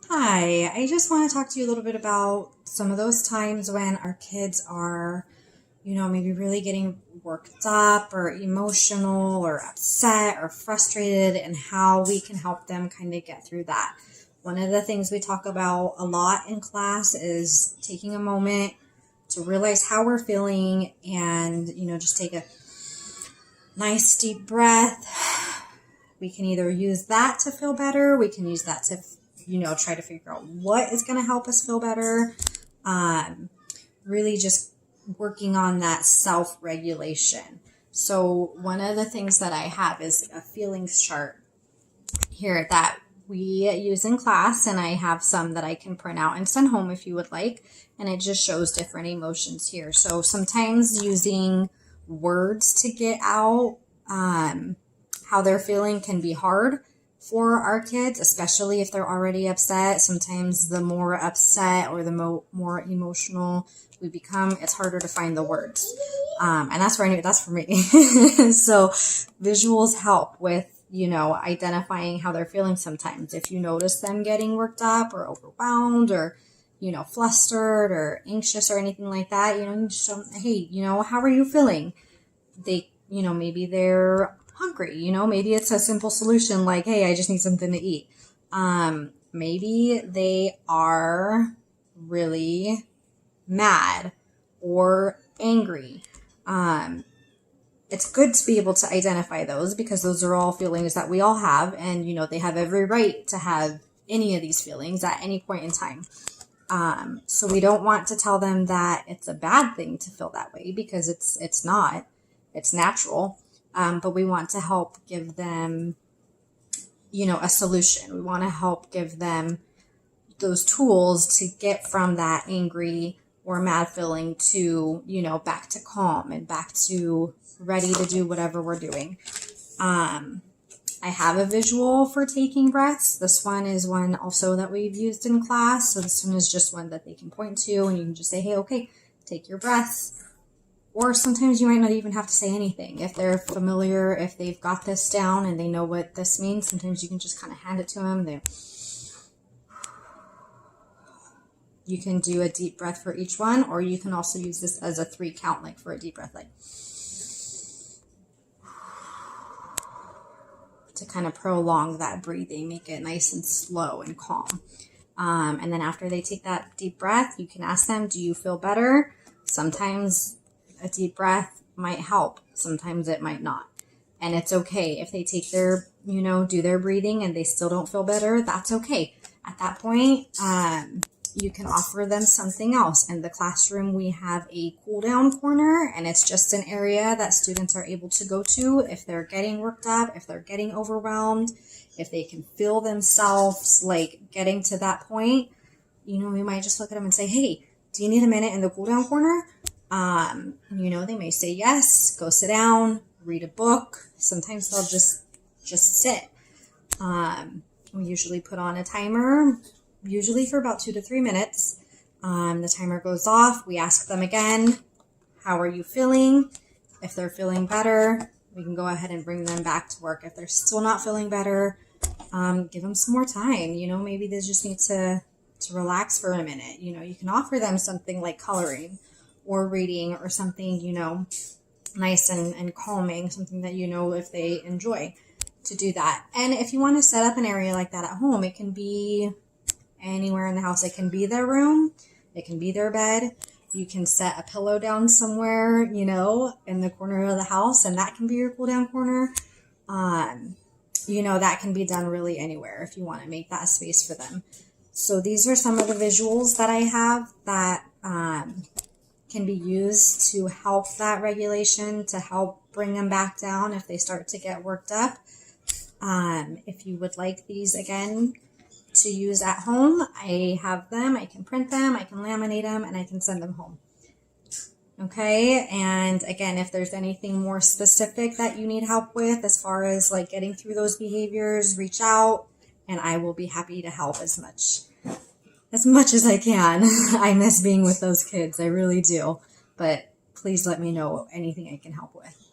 Hi, I just want to talk to you a little bit about some of those times when our kids are, maybe really getting worked up or emotional or upset or frustrated and how we can help them kind of get through that. One of the things we talk about a lot in class is taking a moment to realize how we're feeling and, just take a nice deep breath. We can either use that to feel better. We can use that to, try to figure out what is going to help us feel better. Really just working on that self-regulation. So one of the things that I have is a feelings chart here that we use in class, and I have some that I can print out and send home if you would like. And it just shows different emotions here. So sometimes using words to get out how they're feeling can be hard for our kids, especially if they're already upset. Sometimes the more upset or the more emotional we become, it's harder to find the words. And that's for me. So visuals help with, identifying how they're feeling sometimes. If you notice them getting worked up or overwhelmed or, flustered or anxious or anything like that, you just show them, hey, how are you feeling? They, maybe they're hungry, maybe it's a simple solution like, hey, I just need something to eat. Maybe they are really mad or angry. It's good to be able to identify those because those are all feelings that we all have, and they have every right to have any of these feelings at any point in time. So we don't want to tell them that it's a bad thing to feel that way because it's not. It's natural. But we want to help give them, a solution. We want to help give them those tools to get from that angry or mad feeling to, back to calm and back to ready to do whatever we're doing. I have a visual for taking breaths. This one is one also that we've used in class. So this one is just one that they can point to and you can just say, hey, okay, take your breaths. Or sometimes you might not even have to say anything. If they're familiar, if they've got this down and they know what this means, sometimes you can just kind of hand it to them. You can do a deep breath for each one, or you can also use this as a 3 count, like for a deep breath, like to kind of prolong that breathing, make it nice and slow and calm. And then after they take that deep breath, you can ask them, do you feel better? Sometimes a deep breath might help. Sometimes it might not. And it's okay if they take their, do their breathing and they still don't feel better. That's okay. At that point, you can offer them something else. In the classroom, we have a cool down corner, and it's just an area that students are able to go to if they're getting worked up, if they're getting overwhelmed, if they can feel themselves like getting to that point. We might just look at them and say, hey, do you need a minute in the cool down corner? They may say yes, go sit down, read a book. Sometimes they'll just sit. We usually put on a timer, usually for about 2 to 3 minutes. The timer goes off. We ask them again, how are you feeling? If they're feeling better, we can go ahead and bring them back to work. If they're still not feeling better, give them some more time. Maybe they just need to relax for a minute. You can offer them something like coloring or reading or something, nice and calming, something that if they enjoy to do that. And if you want to set up an area like that at home, it can be anywhere in the house. It can be their room. It can be their bed. You can set a pillow down somewhere, in the corner of the house, and that can be your cool down corner. That can be done really anywhere if you want to make that a space for them. So these are some of the visuals that I have that can be used to help that regulation, to help bring them back down if they start to get worked up. If you would like these again to use at home, I have them. I can print them, I can laminate them, and I can send them home. Okay, and again, if there's anything more specific that you need help with as far as like getting through those behaviors, reach out and I will be happy to help as much as I can. I miss being with those kids. I really do. But please let me know anything I can help with.